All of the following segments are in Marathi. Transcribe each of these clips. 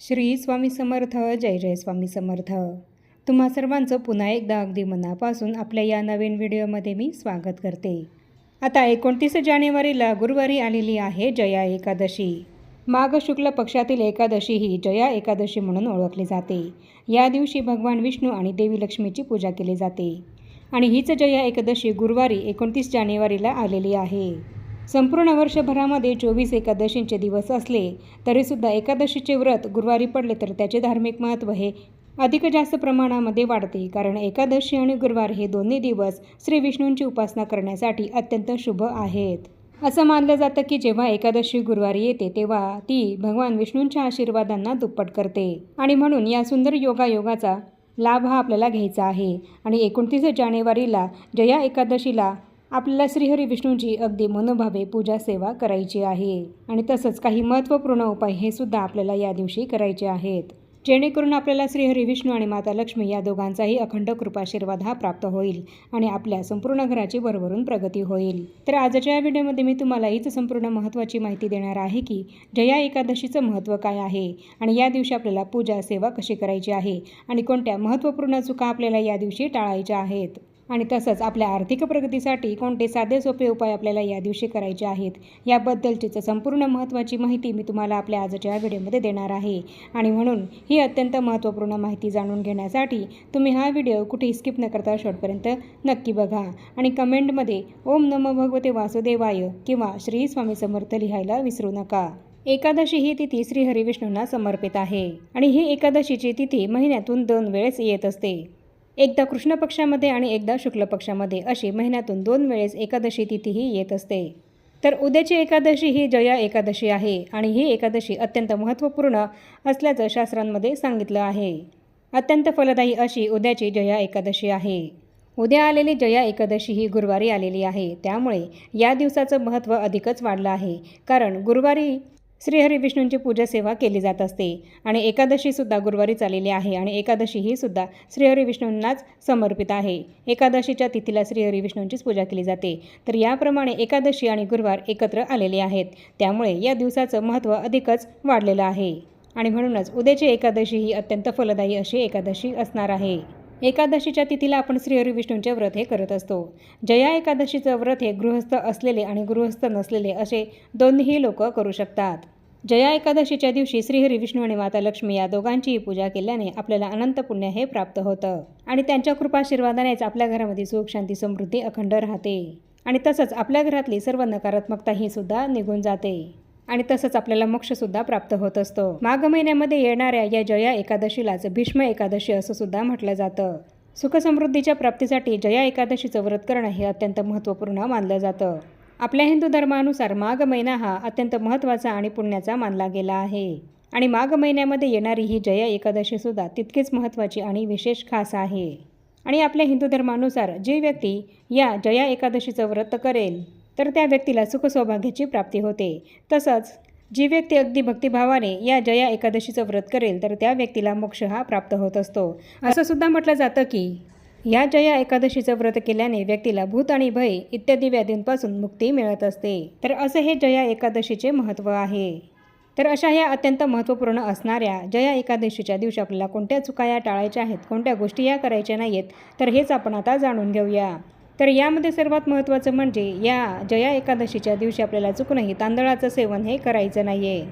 श्री स्वामी समर्थ. जय जय स्वामी समर्थ. तुम्हा सर्वांचं पुन्हा एकदा अगदी मनापासून आपल्या या नवीन व्हिडिओमध्ये मी स्वागत करते. आता 29 जानेवारीला गुरुवारी आलेली आहे जया एकादशी. माघ शुक्ल पक्षातील एकादशी ही जया एकादशी म्हणून ओळखली जाते. या दिवशी भगवान विष्णू आणि देवी लक्ष्मीची पूजा केली जाते आणि हीच जया एकादशी गुरुवारी 29 जानेवारीला आलेली आहे. संपूर्ण वर्षभरामध्ये 24 एकादशींचे दिवस असले तरीसुद्धा एकादशीचे व्रत गुरुवारी पडले तर त्याचे धार्मिक महत्त्व हे अधिक जास्त प्रमाणामध्ये वाढते. कारण एकादशी आणि गुरुवार हे दोन्ही दिवस श्री विष्णूंची उपासना करण्यासाठी अत्यंत शुभ आहेत. असं मानलं जातं की जेव्हा एकादशी गुरुवारी येते तेव्हा ती भगवान विष्णूंच्या आशीर्वादांना दुप्पट करते आणि म्हणून या सुंदर योगाचा लाभ हा आपल्याला घ्यायचा आहे. आणि 29 जानेवारीला जया एकादशीला आपल्याला श्रीहरी विष्णूंची अगदी मनोभावे पूजा सेवा करायची आहे. आणि तसंच काही महत्त्वपूर्ण उपाय हे सुद्धा आपल्याला या दिवशी करायचे आहेत, जेणेकरून आपल्याला श्रीहरी विष्णू आणि माता लक्ष्मी या दोघांचाही अखंड कृपाशीर्वाद हा प्राप्त होईल आणि आपल्या संपूर्ण घराची भरभरून प्रगती होईल. तर आजच्या या व्हिडिओमध्ये मी तुम्हाला हीच संपूर्ण महत्त्वाची माहिती देणार आहे की जया एकादशीचं महत्त्व काय आहे आणि या दिवशी आपल्याला पूजा सेवा कशी करायची आहे आणि कोणत्या महत्त्वपूर्ण चुका आपल्याला या दिवशी टाळायच्या आहेत आणि तसंच आपल्या आर्थिक प्रगतीसाठी कोणते साधे सोपे उपाय आपल्याला या दिवशी करायचे आहेत याबद्दलचीच संपूर्ण महत्त्वाची माहिती मी तुम्हाला आपल्या आजच्या व्हिडिओमध्ये देणार आहे. आणि म्हणून ही अत्यंत महत्त्वपूर्ण माहिती जाणून घेण्यासाठी तुम्ही हा व्हिडिओ कुठेही स्किप न करता शेवटपर्यंत नक्की बघा आणि कमेंटमध्ये ओम नमो भगवते वासुदेवाय किंवा श्री स्वामी समर्थ लिहायला विसरू नका. एकादशी ही तिथी श्रीहरी विष्णूंना समर्पित आहे आणि ही एकादशीची तिथी महिन्यातून 2 वेळेस येत असते. एकदा कृष्ण पक्षामध्ये आणि एकदा शुक्ल पक्षामध्ये अशी महिन्यातून 2 वेळेस एकादशी तिथीही येत असते. तर उद्याची एकादशी ही जया एकादशी आहे आणि ही एकादशी अत्यंत महत्त्वपूर्ण असल्याचं शास्त्रांमध्ये सांगितलं आहे. अत्यंत फलदायी अशी उद्याची जया एकादशी आहे. उद्या आलेली जया एकादशी ही गुरुवारी आलेली आहे, त्यामुळे या दिवसाचं महत्त्व अधिकच वाढलं आहे. कारण गुरुवारी श्रीहरी विष्णूंची पूजा सेवा केली जात असते आणि एकादशीसुद्धा गुरुवारीच आलेली आहे आणि एकादशी ही सुद्धा श्रीहरी विष्णूंनाच समर्पित आहे. एकादशीच्या तिथीला श्रीहरी विष्णूंचीच पूजा केली जाते. तर याप्रमाणे एकादशी आणि गुरुवार एकत्र आलेले आहेत, त्यामुळे या दिवसाचं महत्त्व अधिकच वाढलेलं आहे आणि म्हणूनच उद्याची एकादशी ही अत्यंत फलदायी अशी एकादशी असणार आहे. एकादशीच्या तिथीला आपण श्रीहरी विष्णूंचे व्रत हे करत असतो. जया एकादशीचं व्रत हे गृहस्थ असलेले आणि गृहस्थ नसलेले असे दोन्हीही लोक करू शकतात. जया एकादशीच्या दिवशी श्रीहरी विष्णू आणि माता लक्ष्मी या दोघांचीही पूजा केल्याने आपल्याला अनंत पुण्य हे प्राप्त होतं आणि त्यांच्या कृपाशीर्वादानेच आपल्या घरामध्ये सुख शांती समृद्धी अखंड राहते आणि तसंच आपल्या घरातली सर्व नकारात्मकता ही सुद्धा निघून जाते आणि तसंच आपल्याला मोक्षसुद्धा प्राप्त होत असतो. माघ महिन्यामध्ये येणाऱ्या या जया एकादशीलाच भीष्म एकादशी असं सुद्धा म्हटलं जातं. सुखसमृद्धीच्या प्राप्तीसाठी जया एकादशीचं व्रत करणं हे अत्यंत महत्त्वपूर्ण मानलं जातं. आपल्या हिंदू धर्मानुसार माघ महिना हा अत्यंत महत्त्वाचा आणि पुण्याचा मानला गेला आहे आणि माघ महिन्यामध्ये येणारी ही जया एकादशीसुद्धा तितकीच महत्त्वाची आणि विशेष खास आहे. आणि आपल्या हिंदू धर्मानुसार जी व्यक्ती या जया एकादशीचं व्रत करेल तर त्या व्यक्तीला सुख सौभाग्याची प्राप्ती होते. तसंच जी व्यक्ती अगदी भक्तिभावाने या जया एकादशीचं व्रत करेल तर त्या व्यक्तीला मोक्ष हा प्राप्त होत असतो. असं सुद्धा म्हटलं जातं की या जया एकादशीचं व्रत केल्याने व्यक्तीला भूत आणि भय इत्यादी व्याधींपासून मुक्ती मिळत असते. तर असं हे जया एकादशीचे महत्त्व आहे. तर अशा या अत्यंत महत्त्वपूर्ण असणाऱ्या जया एकादशीच्या दिवशी आपल्याला कोणत्या चुका या टाळायच्या आहेत, कोणत्या गोष्टी या करायच्या नाहीत, तर हेच आपण आता जाणून घेऊया. तर यामध्ये सर्वात महत्त्वाचं म्हणजे या जया एकादशीच्या दिवशी आपल्याला चुकूनही तांदळाचं सेवन हे करायचं नाही आहे.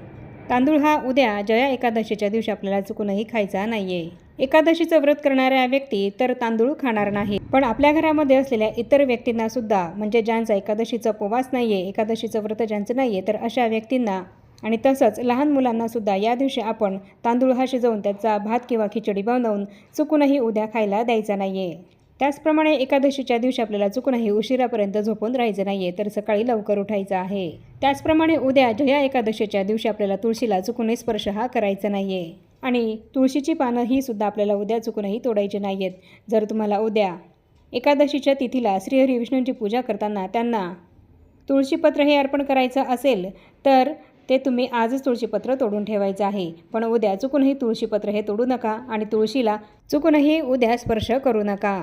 तांदूळ हा उद्या जया एकादशीच्या दिवशी आपल्याला चुकूनही खायचा नाही आहे. एकादशीचं व्रत करणाऱ्या व्यक्ती तर तांदूळ खाणार नाही, पण आपल्या घरामध्ये असलेल्या इतर व्यक्तींना सुद्धा म्हणजे ज्यांचा एकादशीचा उपवास नाही आहे, एकादशीचं व्रत ज्यांचं नाही आहे, तर अशा व्यक्तींना आणि तसंच लहान मुलांना सुद्धा या दिवशी आपण तांदूळ हा शिजवून त्याचा भात किंवा खिचडी बनवून चुकूनही उद्या खायला द्यायचा नाही आहे. त्याचप्रमाणे एकादशीच्या दिवशी आपल्याला चुकूनही उशिरापर्यंत झोपून राहायचं नाही आहे, तर सकाळी लवकर उठायचं आहे. त्याचप्रमाणे उद्या जया एकादशीच्या दिवशी आपल्याला तुळशीला चुकूनही स्पर्श हा करायचा नाही आहे आणि तुळशीची पानं ही सुद्धा आपल्याला उद्या चुकूनही तोडायची नाही आहेत. जर तुम्हाला उद्या एकादशीच्या तिथीला श्रीहरी विष्णूंची पूजा करताना त्यांना तुळशीपत्र हे अर्पण करायचं असेल तर ते तुम्ही आजच तुळशीपत्र तोडून ठेवायचं आहे, पण उद्या चुकूनही तुळशीपत्र हे तोडू नका आणि तुळशीला चुकूनही उद्या स्पर्श करू नका.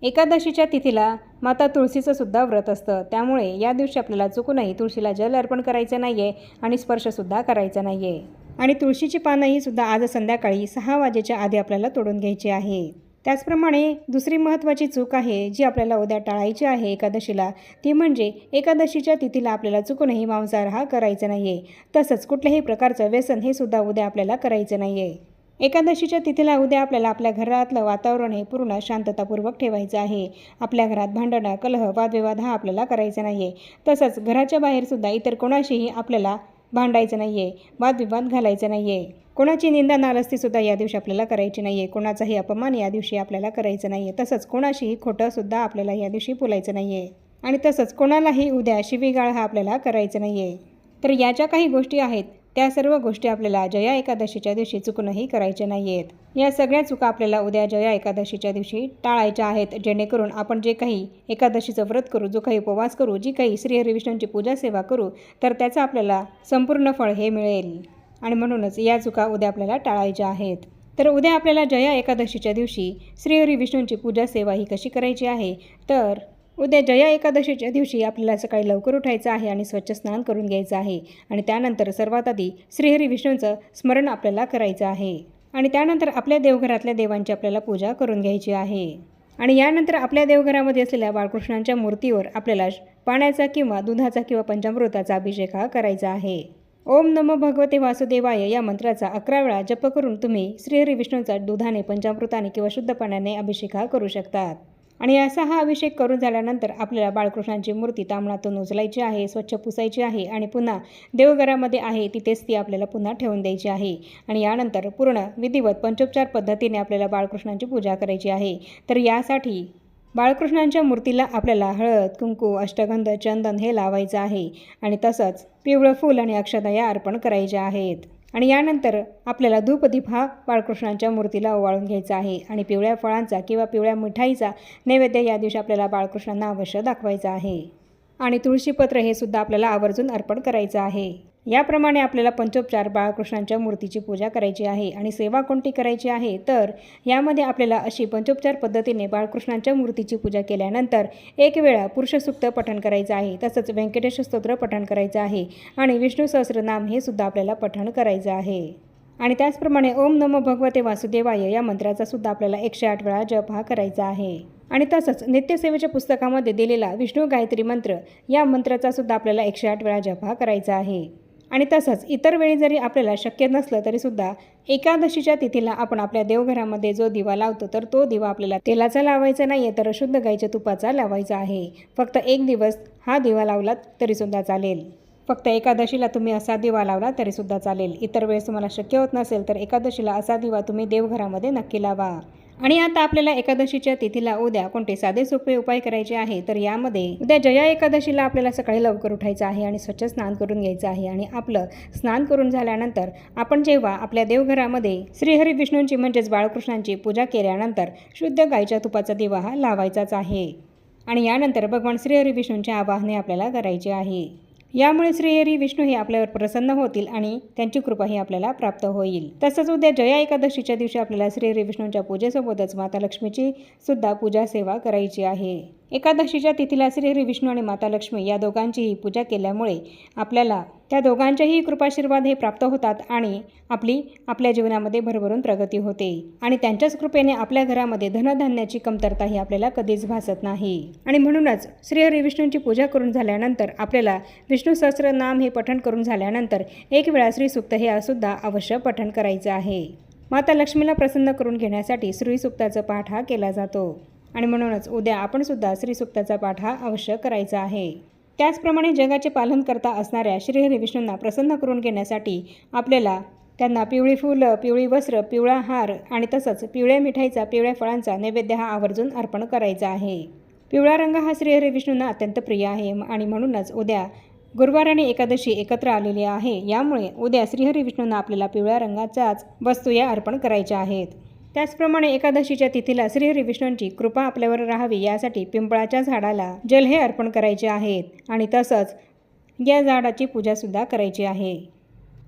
एकादशीच्या तिथीला माता तुळशीचं सुद्धा व्रत असतं, त्यामुळे या दिवशी आपल्याला चुकूनही तुळशीला जल अर्पण करायचं नाही आहे आणि स्पर्शसुद्धा करायचा नाही आहे. आणि तुळशीची पानंही सुद्धा आज संध्याकाळी 6 वाजेच्या आधी आपल्याला तोडून घ्यायची आहे. त्याचप्रमाणे दुसरी महत्त्वाची चूक आहे जी आपल्याला उद्या टाळायची आहे एकादशीला, ती म्हणजे एकादशीच्या तिथीला आपल्याला चुकूनही मांसाहार हा करायचा नाही आहे. तसंच कुठल्याही प्रकारचं व्यसन हे सुद्धा उद्या आपल्याला करायचं नाही आहे. एकादशीच्या तिथीला उद्या आपल्याला आपल्या घरातलं वातावरण हे पूर्ण शांततापूर्वक ठेवायचं आहे. आपल्या घरात भांडणं, कलह, वादविवाद हा आपल्याला करायचा नाही आहे. तसंच घराच्या बाहेरसुद्धा इतर कोणाशीही आपल्याला भांडायचं नाही आहे, वादविवाद घालायचं नाही आहे. कोणाची निंदा नालस्तीसुद्धा या दिवशी आपल्याला करायची नाही आहे. कोणाचाही अपमान या दिवशी आपल्याला करायचं नाही आहे. तसंच कोणाशीही खोटंसुद्धा आपल्याला या दिवशी बोलायचं नाही आहे. आणि तसंच कोणालाही उद्या शिवीगाळ हा आपल्याला करायचं नाही आहे. तर या ज्या काही गोष्टी आहेत त्या सर्व गोष्टी आपल्याला जया एकादशीच्या दिवशी चुकूनही करायच्या नाही आहेत. या सगळ्या चुका आपल्याला उद्या जया एकादशीच्या दिवशी टाळायच्या आहेत, जेणेकरून आपण जे काही एकादशीचं व्रत करू, जो काही उपवास करू, जी काही श्रीहरी विष्णूंची पूजा सेवा करू, तर त्याचं आपल्याला संपूर्ण फळ हे मिळेल. आणि म्हणूनच या चुका उद्या आपल्याला टाळायच्या आहेत. तर उद्या आपल्याला जया एकादशीच्या दिवशी श्रीहरी विष्णूंची पूजा सेवा ही कशी करायची आहे, तर उद्या जया एकादशीच्या दिवशी आपल्याला सकाळी लवकर उठायचं आहे आणि स्वच्छ स्नान करून घ्यायचं आहे. आणि त्यानंतर सर्वात आधी श्रीहरी विष्णूंचं स्मरण आपल्याला करायचं आहे. आणि त्यानंतर आपल्या देवघरातल्या देवांची आपल्याला पूजा करून घ्यायची आहे. आणि यानंतर आपल्या देवघरामध्ये असलेल्या बाळकृष्णांच्या मूर्तीवर आपल्याला पाण्याचा किंवा दुधाचा किंवा पंचामृताचा अभिषेक हा करायचा आहे. ओम नमो भगवते वासुदेवाय या मंत्राचा 11 वेळा जप करून तुम्ही श्रीहरी विष्णूंचा दुधाने, पंचामृताने किंवा शुद्ध पाण्याने अभिषेक हा करू शकतात. आणि असा हा अभिषेक करून झाल्यानंतर आपल्याला बाळकृष्णांची मूर्ती तांबणातून उचलायची आहे, स्वच्छ पुसायची आहे आणि पुन्हा देवघरामध्ये आहे तिथेच ती आपल्याला पुन्हा ठेवून द्यायची आहे. आणि यानंतर पूर्ण विधिवत पंचोपचार पद्धतीने आपल्याला बाळकृष्णांची पूजा करायची आहे. तर यासाठी बाळकृष्णांच्या मूर्तीला आपल्याला हळद, कुंकू, अष्टगंध, चंदन हे लावायचं आहे. आणि तसंच पिवळं फूल आणि अक्षता अर्पण करायच्या आहेत. आणि यानंतर आपल्याला धूपदीप हा बाळकृष्णांच्या मूर्तीला ओवाळून घ्यायचा आहे. आणि पिवळ्या फळांचा किंवा पिवळ्या मिठाईचा नैवेद्य या दिवशी आपल्याला बाळकृष्णांना अवश्य दाखवायचा आहे. आणि तुळशीपत्र हे सुद्धा आपल्याला आवर्जून अर्पण करायचं आहे. याप्रमाणे आपल्याला पंचोपचार बाळकृष्णांच्या मूर्तीची पूजा करायची आहे. आणि सेवा कोणती करायची आहे, तर यामध्ये आपल्याला अशी पंचोपचार पद्धतीने बाळकृष्णांच्या मूर्तीची पूजा केल्यानंतर 1 वेळा पुरुषसूक्त पठण करायचं आहे. तसंच व्यंकटेश स्तोत्र पठण करायचं आहे. आणि विष्णू सहस्रनाम हे सुद्धा आपल्याला पठण करायचं आहे. आणि त्याचप्रमाणे ओम नमो भगवते वासुदेवाय या मंत्राचा सुद्धा आपल्याला 108 वेळा जप हा करायचा आहे. आणि तसंच नित्यसेवेच्या पुस्तकामध्ये दिलेला विष्णू गायत्री मंत्र या मंत्राचा सुद्धा आपल्याला 108 वेळा जप हा करायचा आहे. आणि तसंच इतर वेळी जरी आपल्याला शक्य नसलं तरीसुद्धा एकादशीच्या तिथीला आपण आपल्या देवघरामध्ये जो दिवा लावतो, तर तो दिवा आपल्याला तेलाचा लावायचा नाही आहे, तर शुद्ध गाईच्या तुपाचा लावायचा आहे. फक्त 1 दिवस हा दिवा लावलात तरीसुद्धा चालेल. फक्त एकादशीला तुम्ही असा दिवा लावला तरीसुद्धा चालेल. इतर वेळेस तुम्हाला शक्य होत नसेल तर एकादशीला असा दिवा तुम्ही देवघरामध्ये नक्की लावा. आणि आता आपल्याला एकादशीच्या तिथीला उद्या कोणते साधे सोपे उपाय करायचे आहे, तर यामध्ये उद्या जया एकादशीला आपल्याला सकाळी लवकर उठायचं आहे आणि स्वच्छ स्नान करून घ्यायचं आहे. आणि आपलं स्नान करून झाल्यानंतर आपण जेव्हा आपल्या देवघरामध्ये श्रीहरी विष्णूंची म्हणजेच बाळकृष्णांची पूजा केल्यानंतर शुद्ध गाईच्या तुपाचा दिवा हा लावायचाच आहे. आणि यानंतर भगवान श्रीहरी विष्णूंच्या आवाहने आपल्याला करायचे आहे. यामुळे श्रीहरी विष्णू हे आपल्यावर प्रसन्न होतील आणि त्यांची कृपाही आपल्याला प्राप्त होईल. तसंच उद्या जया एकादशीच्या दिवशी आपल्याला श्रीहरी विष्णूंच्या पूजेसोबतच माता लक्ष्मीची सुद्धा पूजा सेवा करायची आहे. एकादशीच्या तिथीला श्रीहरी विष्णू आणि माता लक्ष्मी या दोघांचीही पूजा केल्यामुळे आपल्याला त्या दोघांचेही कृपाशीर्वाद हे प्राप्त होतात आणि आपल्या जीवनामध्ये भरभरून प्रगती होते. आणि त्यांच्याच कृपेने आपल्या घरामध्ये धनधान्याची कमतरता ही आपल्याला कधीच भासत नाही. आणि म्हणूनच श्रीहरी विष्णूंची पूजा करून झाल्यानंतर आपल्याला विष्णू सहस्रनाम हे पठण करून झाल्यानंतर 1 वेळा श्रीसूक्त हे सुद्धा अवश्य पठण करायचं आहे. माता लक्ष्मीला प्रसन्न करून घेण्यासाठी श्रीसूक्ताचा पाठ हा केला जातो. आणि म्हणूनच उद्या आपण सुद्धा श्रीसूक्ताचा पाठ हा अवश्य करायचा आहे. त्याचप्रमाणे जगाचे पालन करता असणाऱ्या श्रीहरी विष्णूंना प्रसन्न करून घेण्यासाठी आपल्याला त्यांना पिवळी फुलं, पिवळी वस्त्र, पिवळा हार आणि तसंच पिवळ्या मिठाईचा, पिवळ्या फळांचा नैवेद्य हा आवर्जून अर्पण करायचा आहे. पिवळा रंग हा श्रीहरी विष्णूंना अत्यंत प्रिय आहे. आणि म्हणूनच उद्या गुरुवार आणि एकादशी एकत्र आलेली आहे. यामुळे उद्या श्रीहरी विष्णूंना आपल्याला पिवळ्या रंगाच्याच वस्तू या अर्पण करायच्या आहेत. त्याचप्रमाणे एकादशीच्या तिथीला श्रीहरी विष्णूंची कृपा आपल्यावर राहावी यासाठी पिंपळाच्या झाडाला जल हे अर्पण करायचे आहेत. आणि तसंच या झाडाची पूजासुद्धा करायची आहे.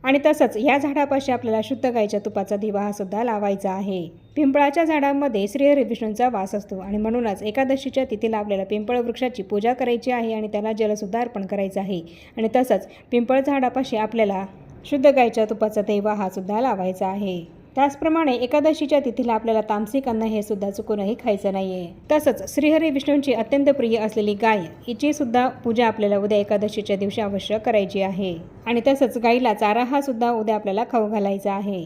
आणि तसंच या झाडापाशी आपल्याला शुद्ध गाईच्या तुपाचा दिवा हा सुद्धा लावायचा आहे. पिंपळाच्या झाडामध्ये श्रीहरी विष्णूंचा वास असतो. आणि म्हणूनच एकादशीच्या तिथीला आपल्याला पिंपळ वृक्षाची पूजा करायची आहे आणि त्याला जलसुद्धा अर्पण करायचं आहे. आणि तसंच पिंपळ झाडापाशी आपल्याला शुद्ध गाईच्या तुपाचा तेवा हा सुद्धा लावायचा आहे. त्याचप्रमाणे एकादशीच्या तिथीला आपल्याला तामसिक अन्न हे सुद्धा चुकूनही खायचं नाहीये. तसंच श्रीहरी विष्णूंची अत्यंत प्रिय असलेली गाय हिची सुद्धा पूजा आपल्याला उद्या एकादशीच्या दिवशी अवश्य करायची आहे. आणि तसंच गाईला चारा हा सुद्धा उद्या आपल्याला खाऊ घालायचा आहे.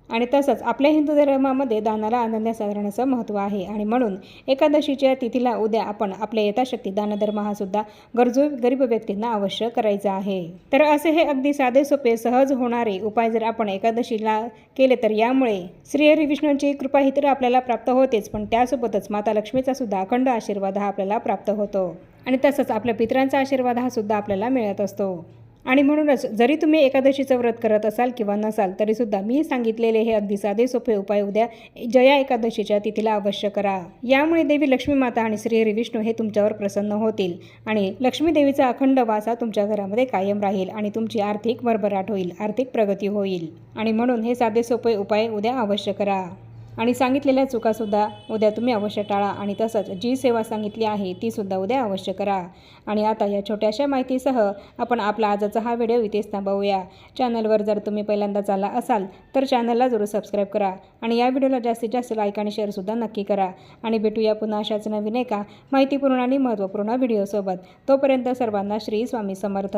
आणि तसंच आपल्या हिंदू धर्मामध्ये दानाला अनन्यसाधारण असं महत्त्व आहे. आणि म्हणून एकादशीच्या तिथीला उद्या आपण आपल्या यथाशक्ती दानधर्म हा सुद्धा गरजू गरीब व्यक्तींना अवश्य करायचा आहे. तर असे हे अगदी साधे सोपे सहज होणारे उपाय जर आपण एकादशीला केले तर यामुळे श्रीहरी विष्णूंची कृपा ही तर आपल्याला प्राप्त होतेच, पण त्यासोबतच माता लक्ष्मीचा सुद्धा अखंड आशीर्वाद हा आपल्याला प्राप्त होतो. आणि तसंच आपल्या पितरांचा आशीर्वाद हा सुद्धा आपल्याला मिळत असतो. आणि म्हणूनच जरी तुम्ही एकादशीचं व्रत करत असाल किंवा नसाल तरीसुद्धा मी सांगितलेले हे अगदी साधे सोपे उपाय उद्या जया एकादशीच्या तिथीला अवश्य करा. यामुळे देवी लक्ष्मी माता आणि श्रीहरी विष्णू हे तुमच्यावर प्रसन्न होतील आणि लक्ष्मी देवीचा अखंड वास हा तुमच्या घरामध्ये कायम राहील आणि तुमची आर्थिक भरभराट होईल, आर्थिक प्रगती होईल. आणि म्हणून हे साधे सोपे उपाय उद्या अवश्य करा. आणि सांगितलेल्या चुकासुद्धा उद्या तुम्ही अवश्य टाळा. आणि तसंच जी सेवा सांगितली आहे तीसुद्धा उद्या अवश्य करा. आणि आता या छोट्याशा माहितीसह आपण आपला आजचा हा व्हिडिओ इथेच थांबवूया. चॅनलवर जर तुम्ही पहिल्यांदाच आला असाल तर चॅनलला जरूर सबस्क्राईब करा आणि या व्हिडिओला जास्तीत जास्त लाईक आणि शेअरसुद्धा नक्की करा. आणि भेटूया पुन्हा अशाच नवीन एका माहितीपूर्ण आणि महत्त्वपूर्ण व्हिडिओसोबत. तोपर्यंत सर्वांना श्री स्वामी समर्थ.